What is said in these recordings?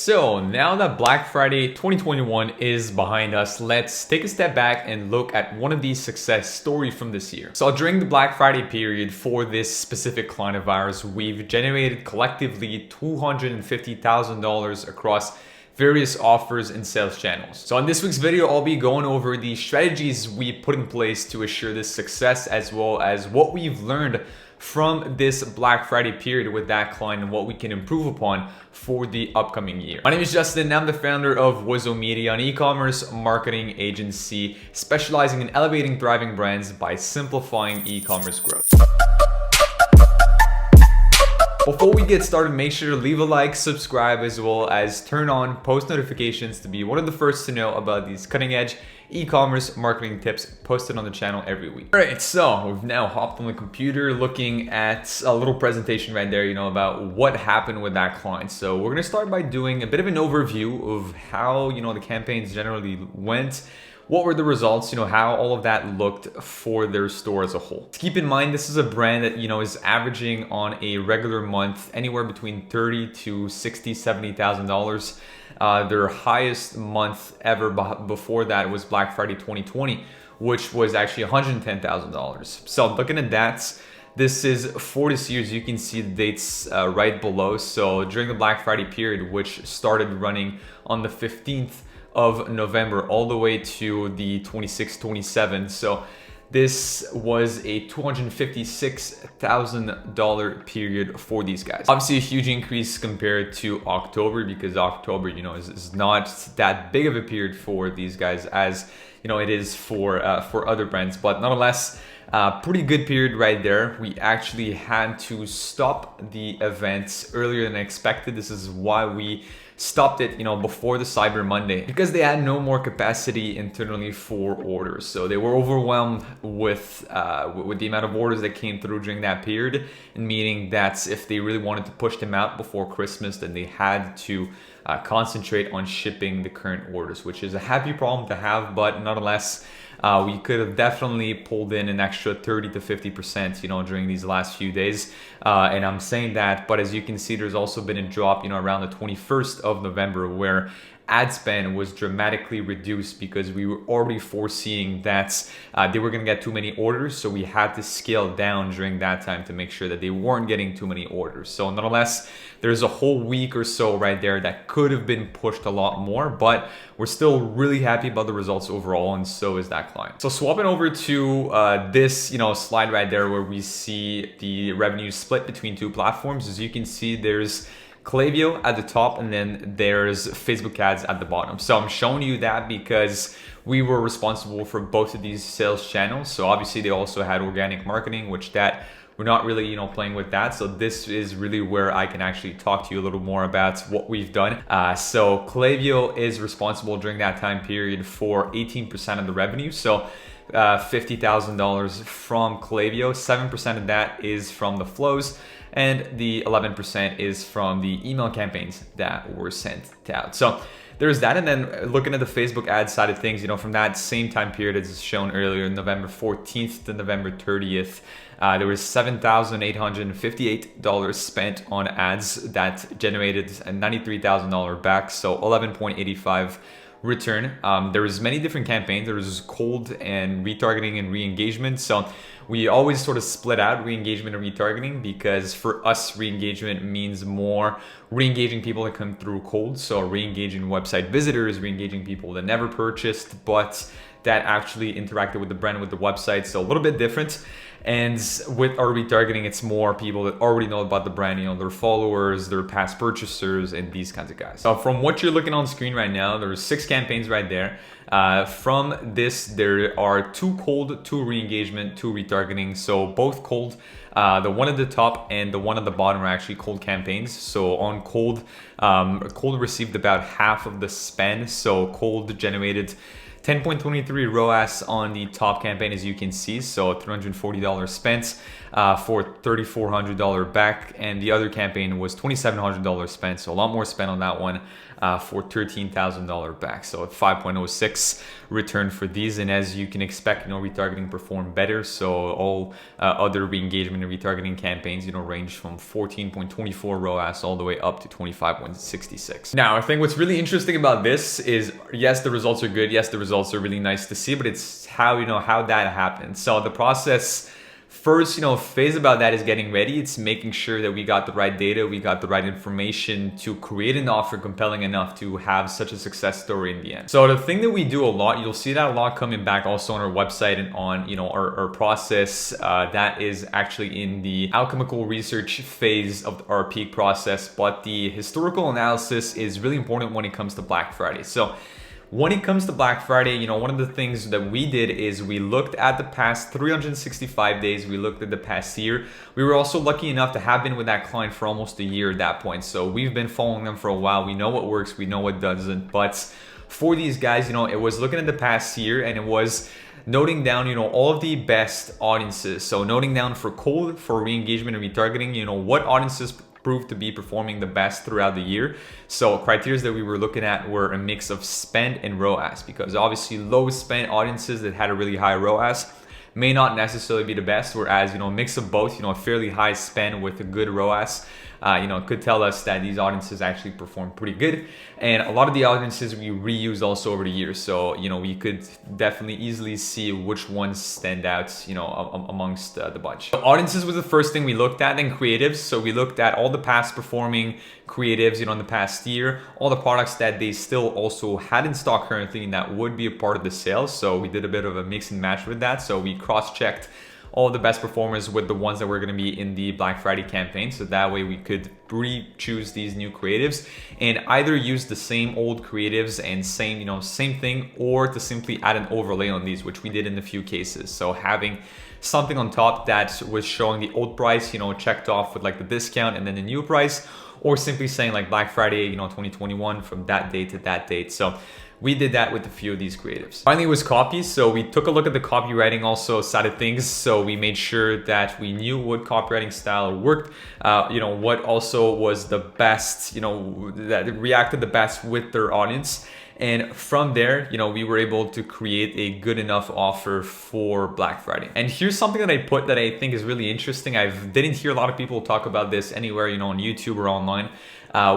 So now that Black Friday 2021 is behind us, let's take a step back and look at one of these success stories from this year. So during the Black Friday period for this specific client of ours, we've generated collectively $250,000 across various offers and sales channels. So in this week's video, I'll be going over the strategies we put in place to assure this success, as well as what we've learned from this Black Friday period with that client and what we can improve upon for the upcoming year. My name is Justin. I'm the founder of Wizo Media, an e-commerce marketing agency specializing in elevating thriving brands by simplifying e-commerce growth. Before we get started, make sure to leave a like, subscribe, as well as turn on post notifications to be one of the first to know about these cutting edge e-commerce marketing tips posted on the channel every week. All right, so we've now hopped on the computer looking at a little presentation right there, about what happened with that client. So we're gonna start by doing a bit of an overview of how, the campaigns generally went. What were the results, how all of that looked for their store as a whole. Keep in mind, this is a brand that, is averaging on a regular month anywhere between $30,000 to $60,000, $70,000. Their highest month ever before that was Black Friday 2020, which was actually $110,000. So looking at that, this is for this year. You can see the dates right below. So during the Black Friday period, which started running on the 15th of November all the way to the 26th, 27th. So this was a $256,000 period for these guys. Obviously a huge increase compared to October, because October, is not that big of a period for these guys as, it is for other brands, but nonetheless, pretty good period right there. We actually had to stop the events earlier than expected. This is why we stopped it, before the Cyber Monday, because they had no more capacity internally for orders. So they were overwhelmed with the amount of orders that came through during that period, and meaning that if they really wanted to push them out before Christmas, then they had to concentrate on shipping the current orders, which is a happy problem to have, but nonetheless, we could have definitely pulled in an extra 30 to 50%, during these last few days. And I'm saying that, but as you can see, there's also been a drop, around the 21st of November, where ad spend was dramatically reduced because we were already foreseeing that they were going to get too many orders. So we had to scale down during that time to make sure that they weren't getting too many orders. So nonetheless, there's a whole week or so right there that could have been pushed a lot more, but we're still really happy about the results overall, and so is that client. So swapping over to this slide right there, where we see the revenue split between two platforms. As you can see, there's Klaviyo at the top, and then there's Facebook ads at the bottom. So I'm showing you that because we were responsible for both of these sales channels. So obviously they also had organic marketing, which that we're not really, playing with that. So this is really where I can actually talk to you a little more about what we've done. So Klaviyo is responsible during that time period for 18% of the revenue. So $50,000 from Klaviyo, 7% of that is from the flows, and the 11% is from the email campaigns that were sent out. So there's that. And then looking at the Facebook ad side of things, from that same time period as shown earlier, November 14th to November 30th, there was $7,858 spent on ads that generated a $93,000 back, so 11.85 return. There was many different campaigns. There was cold and retargeting and re-engagement. So we always sort of split out re-engagement and retargeting, because for us, re-engagement means more re-engaging people that come through cold. So re-engaging website visitors, re-engaging people that never purchased, but that actually interacted with the brand, with the website. So a little bit different. And with our retargeting, it's more people that already know about the brand, their followers, their past purchasers, and these kinds of guys. So from what you're looking on screen right now, there's 6 campaigns right there. From this, there are 2 cold, 2 re-engagement, 2 retargeting. So both cold, the one at the top and the one at the bottom are actually cold campaigns. So on cold, cold received about half of the spend. So cold generated 10.23 ROAS on the top campaign, as you can see. So $340 spent for $3,400 back, and the other campaign was $2,700 spent, so a lot more spent on that one for $13,000 back. So a 5.06 return for these, and as you can expect, retargeting performed better. So all other re-engagement and retargeting campaigns, range from 14.24 ROAS all the way up to 25.66. Now, I think what's really interesting about this is, yes, the results are good. Yes, the results are really nice to see, but it's how, how that happened. So the process, first, phase about that is getting ready. It's making sure that we got the right data, we got the right information to create an offer compelling enough to have such a success story in the end. So the thing that we do a lot, you'll see that a lot coming back also on our website and on, our process that is actually in the alchemical research phase of our peak process. But the historical analysis is really important when it comes to Black Friday. So when it comes to Black Friday, one of the things that we did is we looked at the past 365 days. We looked at the past year. We were also lucky enough to have been with that client for almost a year at that point. So we've been following them for a while. We know what works, we know what doesn't. But for these guys, it was looking at the past year, and it was noting down, all of the best audiences. So noting down for cold, for re-engagement and retargeting, what audiences proved to be performing the best throughout the year. So criteria that we were looking at were a mix of spend and ROAS, because obviously low spend audiences that had a really high ROAS may not necessarily be the best, whereas a mix of both, a fairly high spend with a good ROAS, could tell us that these audiences actually perform pretty good. And a lot of the audiences we reused also over the years. So, we could definitely easily see which ones stand out, amongst the bunch. So audiences was the first thing we looked at, and creatives. So we looked at all the past performing creatives, in the past year, all the products that they still also had in stock currently and that would be a part of the sales. So we did a bit of a mix and match with that. So we cross-checked all the best performers with the ones that were going to be in the Black Friday campaign. So that way we could re-choose these new creatives and either use the same old creatives and same thing, or to simply add an overlay on these, which we did in a few cases. So having something on top that was showing the old price, checked off with like the discount and then the new price, or simply saying like Black Friday, 2021 from that date to that date. So we did that with a few of these creatives. Finally, it was copy. So we took a look at the copywriting also side of things. So we made sure that we knew what copywriting style worked, what also was the best, that reacted the best with their audience. And from there, we were able to create a good enough offer for Black Friday. And here's something that I put that I think is really interesting. I didn't hear a lot of people talk about this anywhere, on YouTube or online.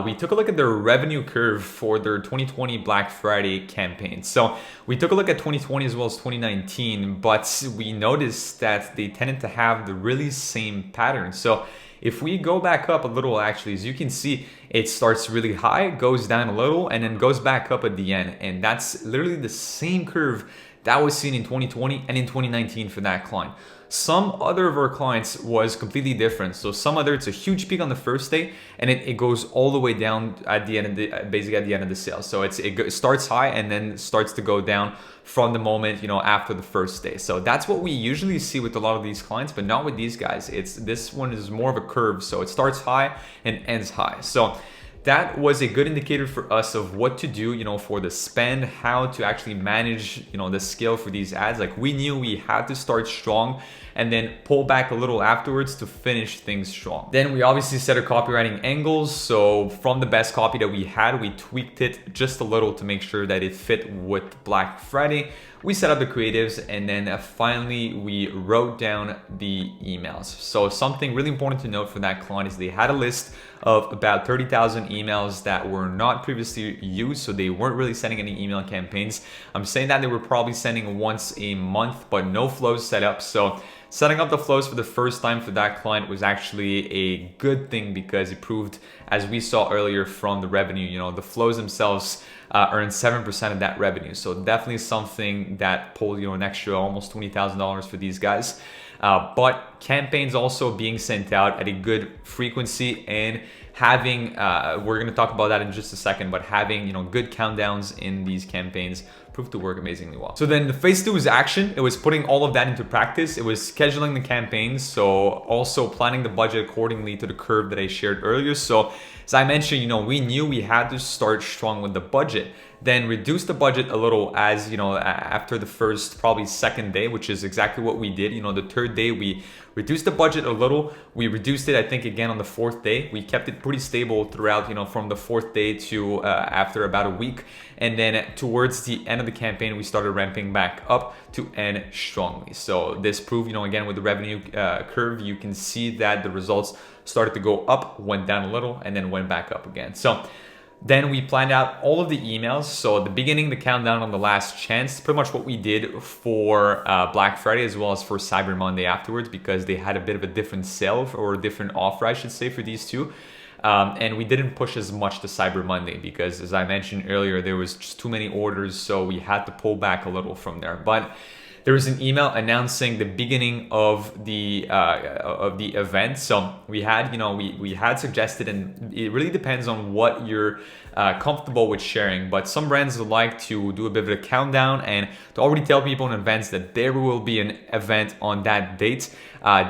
We took a look at their revenue curve for their 2020 Black Friday campaign. So we took a look at 2020 as well as 2019, but we noticed that they tended to have the really same pattern. So if we go back up a little, actually, as you can see, it starts really high, goes down a little, and then goes back up at the end. And that's literally the same curve that was seen in 2020 and in 2019 for that client. Some other of our clients was completely different. So some other, it's a huge peak on the first day, and it goes all the way down at the end of the, basically at the end of the sale. So it starts high and then starts to go down from the moment, after the first day. So that's what we usually see with a lot of these clients, but not with these guys. This one is more of a curve. So it starts high and ends high. So that was a good indicator for us of what to do, for the spend, how to actually manage, the scale for these ads. Like we knew we had to start strong and then pull back a little afterwards to finish things strong. Then we obviously set our copywriting angles. So from the best copy that we had, we tweaked it just a little to make sure that it fit with Black Friday. We set up the creatives, and then finally we wrote down the emails. So something really important to note for that client is they had a list of about 30,000 emails that were not previously used. So they weren't really sending any email campaigns. I'm saying that they were probably sending once a month, but no flows set up. So setting up the flows for the first time for that client was actually a good thing, because it proved, as we saw earlier from the revenue, the flows themselves earn 7% of that revenue. So definitely something that pulled, an extra almost $20,000 for these guys. But campaigns also being sent out at a good frequency, and having we're going to talk about that in just a second, but having good countdowns in these campaigns proved to work amazingly well. So then the phase 2 is action. It was putting all of that into practice. It was scheduling the campaigns, so also planning the budget accordingly to the curve that I shared earlier. So as I mentioned, we knew we had to start strong with the budget, then reduce the budget a little as after the first, probably second day, which is exactly what we did. The third day we reduced the budget a little. We reduced it, I think, again on the fourth day. We kept it pretty stable throughout, from the fourth day to after about a week. And then towards the end of the campaign, we started ramping back up to end strongly. So this proved, again, with the revenue curve, you can see that the results started to go up, went down a little, and then went back up again. So then we planned out all of the emails. So at the beginning, the countdown on the last chance, pretty much what we did for Black Friday as well as for Cyber Monday afterwards, because they had a bit of a different sale or a different offer, I should say, for these two. And we didn't push as much to Cyber Monday because, as I mentioned earlier, there was just too many orders, so we had to pull back a little from there. But there was an email announcing the beginning of the event. So we had, we had suggested, and it really depends on what you're comfortable with sharing. But some brands would like to do a bit of a countdown and to already tell people in advance that there will be an event on that date.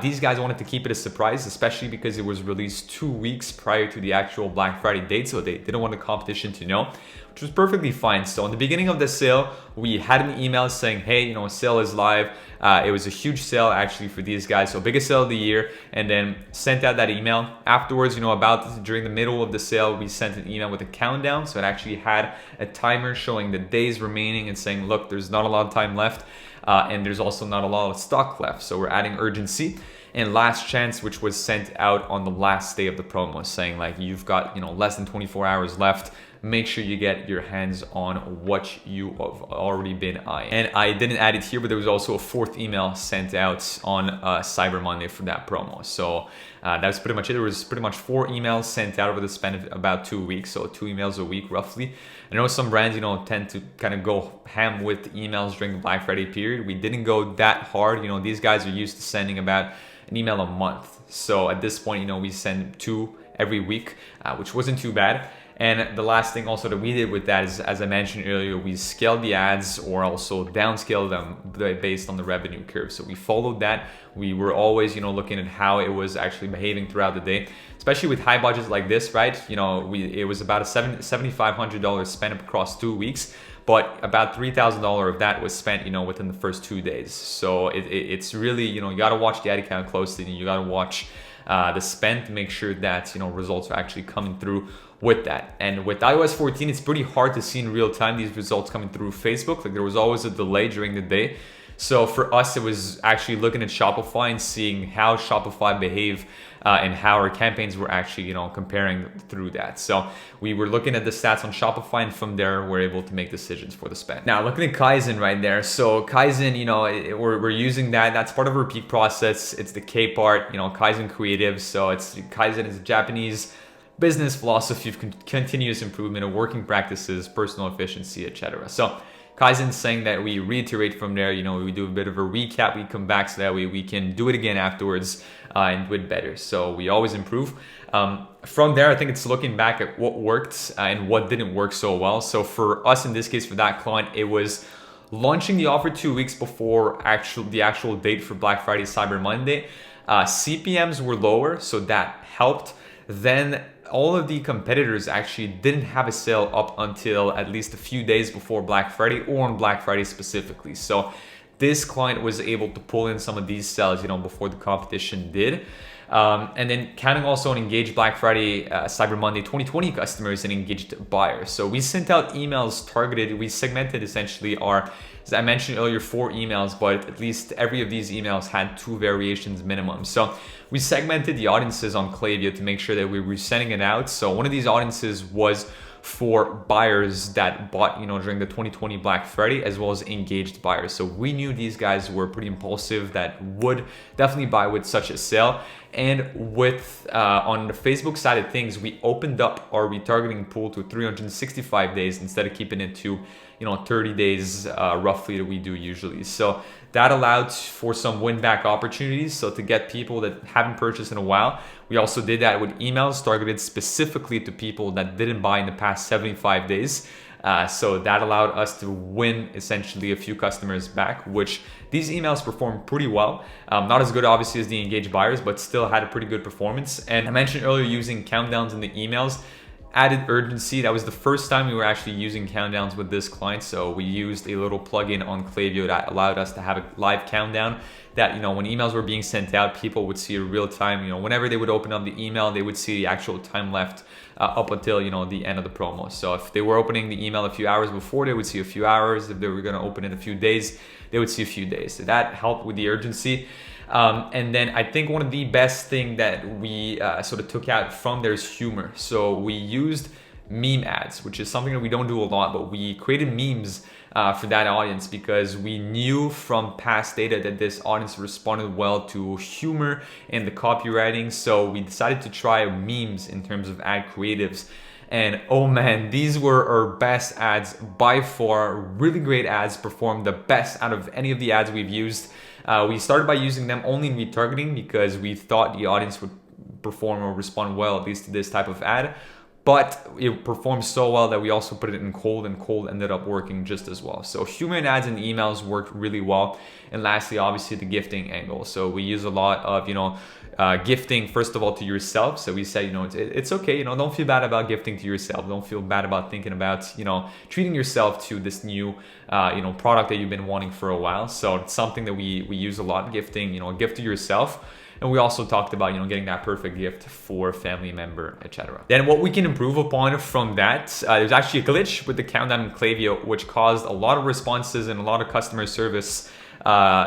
These guys wanted to keep it a surprise, especially because it was released 2 weeks prior to the actual Black Friday date. So they didn't want the competition to know, which was perfectly fine. So in the beginning of the sale, we had an email saying, hey, sale is live. It was a huge sale actually for these guys. So biggest sale of the year, and then sent out that email. Afterwards, during the middle of the sale, we sent an email with a countdown. So it actually had a timer showing the days remaining and saying, look, there's not a lot of time left. And there's also not a lot of stock left. So we're adding urgency. And last chance, which was sent out on the last day of the promo, saying like, you've got, less than 24 hours left. Make sure you get your hands on what you have already been eyeing. And I didn't add it here, but there was also a fourth email sent out on Cyber Monday for that promo. So that's pretty much it. There was pretty much 4 emails sent out over the span of about 2 weeks. So 2 emails a week, roughly. I know some brands, tend to kind of go ham with emails during the Black Friday period. We didn't go that hard. These guys are used to sending about an email a month. So at this point, we send 2 every week, which wasn't too bad. And the last thing also that we did with that is, as I mentioned earlier, we scaled the ads or also downscaled them based on the revenue curve. So we followed that. We were always, looking at how it was actually behaving throughout the day, especially with high budgets like this, right? It was about a $7,500 spent across 2 weeks, but about $3,000 of that was spent, within the first 2 days. So it's really, you got to watch the ad account closely, and you got to watch the spend to make sure that, results are actually coming through with that. And with iOS 14, it's pretty hard to see in real time these results coming through Facebook. Like there was always a delay during the day. So for us, it was actually looking at Shopify and seeing how Shopify behaved and how our campaigns were actually, comparing through that. So we were looking at the stats on Shopify, and from there, we're able to make decisions for the spend. Now, looking at Kaizen right there. So Kaizen, we're using that. That's part of our peak process. It's the K part, Kaizen creative. So Kaizen is a Japanese business philosophy of continuous improvement of working practices, personal efficiency, etc. So Kaizen saying that we reiterate from there, we do a bit of a recap, we come back so that way we can do it again afterwards and do it better. So we always improve. From there, I think it's looking back at what worked and what didn't work so well. So for us, in this case, for that client, it was launching the offer 2 weeks before the actual date for Black Friday, Cyber Monday. CPMs were lower, so that helped. Then all of the competitors actually didn't have a sale up until at least a few days before Black Friday, or on Black Friday specifically. So this client was able to pull in some of these sales, before the competition did. And then counting also on engaged Black Friday, Cyber Monday 2020 customers and engaged buyers. So we sent out emails targeted. We segmented essentially our, as I mentioned earlier, 4 emails, but at least every of these emails had 2 variations minimum. So we segmented the audiences on Klaviyo to make sure that we were sending it out. So one of these audiences was for buyers that bought, during the 2020 Black Friday, as well as engaged buyers. So we knew these guys were pretty impulsive, that would definitely buy with such a sale. And with on the Facebook side of things, we opened up our retargeting pool to 365 days instead of keeping it to 30 days roughly that we do usually. So that allowed for some win back opportunities. So to get people that haven't purchased in a while, we also did that with emails targeted specifically to people that didn't buy in the past 75 days. So that allowed us to win essentially a few customers back, which these emails performed pretty well. Not as good obviously as the engaged buyers, but still had a pretty good performance. And I mentioned earlier using countdowns in the emails added urgency. That was the first time we were actually using countdowns with this client. So we used a little plugin on Klaviyo that allowed us to have a live countdown that, when emails were being sent out, people would see a real time, whenever they would open up the email, they would see the actual time left up until, the end of the promo. So if they were opening the email a few hours before, they would see a few hours. If they were going to open it a few days, they would see a few days. So that helped with the urgency. And then I think one of the best thing that we sort of took out from there is humor. So we used meme ads, which is something that we don't do a lot, but we created memes for that audience because we knew from past data that this audience responded well to humor and the copywriting. So we decided to try memes in terms of ad creatives. And oh man, these were our best ads by far. Really great ads, performed the best out of any of the ads we've used. We started by using them only in retargeting because we thought the audience would perform or respond well, at least to this type of ad. But it performed so well that we also put it in cold, and cold ended up working just as well. So human ads and emails worked really well. And lastly, obviously the gifting angle. So we use a lot of, gifting, first of all, to yourself. So we say, it's okay, don't feel bad about gifting to yourself. Don't feel bad about thinking about, treating yourself to this new, product that you've been wanting for a while. So it's something that we use a lot, gifting, a gift to yourself. And we also talked about, getting that perfect gift for a family member, etc. Then what we can improve upon from that, there's actually a glitch with the countdown in Klaviyo, which caused a lot of responses and a lot of customer service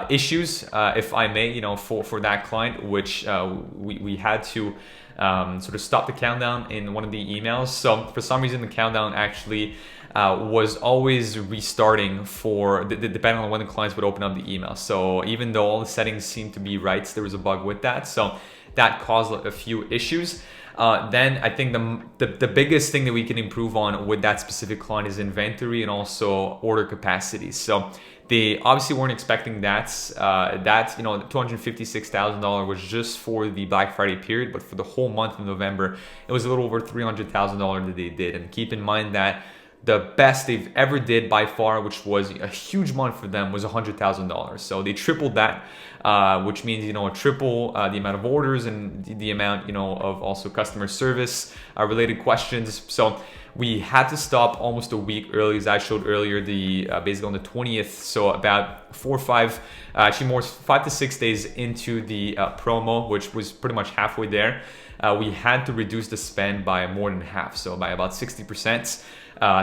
issues, if I may, for that client, which we had to sort of stop the countdown in one of the emails. So for some reason, the countdown actually was always restarting for depending on when the clients would open up the email. So even though all the settings seemed to be right, there was a bug with that. So that caused a few issues. Then I think the biggest thing that we can improve on with that specific client is inventory and also order capacity. So they obviously weren't expecting that. The $256,000 was just for the Black Friday period, but for the whole month of November, it was a little over $300,000 that they did. And keep in mind that the best they've ever did by far, which was a huge month for them, was $100,000. So they tripled that, which means, triple the amount of orders and the amount, of also customer service related questions. So we had to stop almost a week early, as I showed earlier, basically on the 20th. So about 5 to 6 days into the promo, which was pretty much halfway there, we had to reduce the spend by more than half, so by about 60%.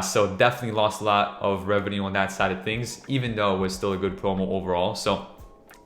So definitely lost a lot of revenue on that side of things, even though it was still a good promo overall. So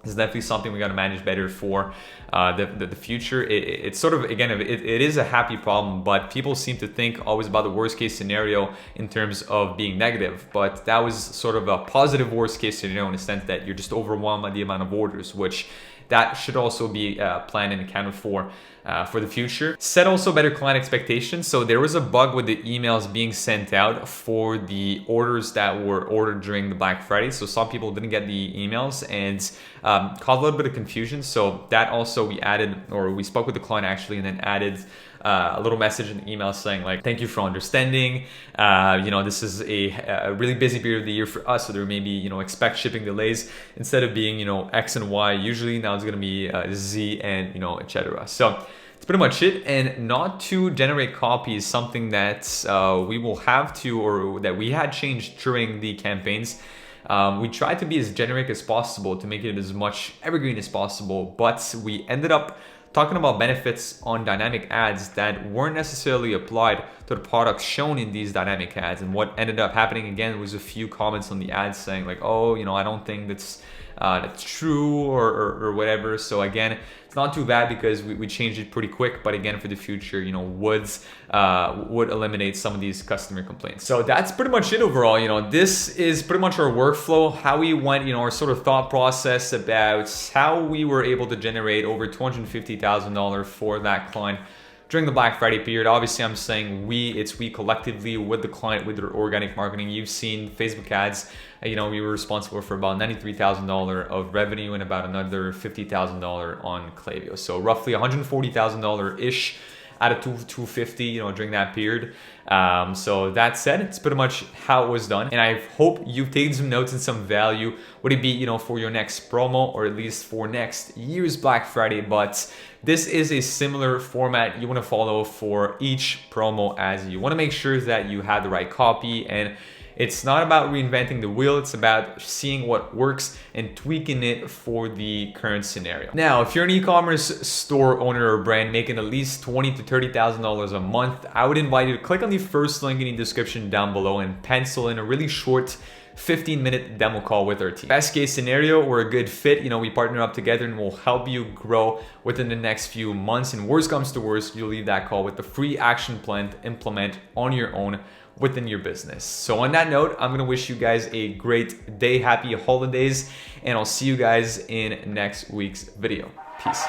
it's definitely something we got to manage better for the future. It's sort of, again, it is a happy problem, but people seem to think always about the worst case scenario in terms of being negative. But that was sort of a positive worst case scenario in the sense that you're just overwhelmed by the amount of orders, which that should also be planned and accounted for the future. Set also better client expectations. So there was a bug with the emails being sent out for the orders that were ordered during the Black Friday. So some people didn't get the emails and caused a little bit of confusion. So that also we spoke with the client actually, and then added a little message in the email saying like, thank you for understanding. This is a really busy period of the year for us. So there may be, expect shipping delays instead of being, X and Y. Usually now it's going to be Z and, etc. So it's pretty much it. And not to generate copy is something that we will have to, or that we had changed during the campaigns. We tried to be as generic as possible to make it as much evergreen as possible, but we ended up talking about benefits on dynamic ads that weren't necessarily applied to the products shown in these dynamic ads. And what ended up happening again was a few comments on the ads saying like, oh, I don't think that's that's true or whatever. So again, it's not too bad because we changed it pretty quick. But again, for the future, you know, would eliminate some of these customer complaints. So that's pretty much it overall. You know, this is pretty much our workflow, how we went, you know, our sort of thought process about how we were able to generate over $250,000 for that client during the Black Friday period. Obviously, I'm saying it's we collectively with the client, with their organic marketing. You've seen Facebook ads, you know, we were responsible for about $93,000 of revenue and about another $50,000 on Klaviyo. So roughly $140,000-ish out of 250, you know, during that period. So that said, it's pretty much how it was done. And I hope you've taken some notes and some value. Would it be, you know, for your next promo or at least for next year's Black Friday? But this is a similar format you want to follow for each promo, as you want to make sure that you have the right copy. And it's not about reinventing the wheel, it's about seeing what works and tweaking it for the current scenario. Now, if you're an e-commerce store owner or brand making at least $20,000 to $30,000 a month, I would invite you to click on the first link in the description down below and pencil in a really short 15-minute demo call with our team. Best case scenario, we're a good fit. You know, we partner up together and we'll help you grow within the next few months. And worst comes to worst, you'll leave that call with the free action plan to implement on your own within your business. So on that note, I'm gonna wish you guys a great day, happy holidays, and I'll see you guys in next week's video. Peace.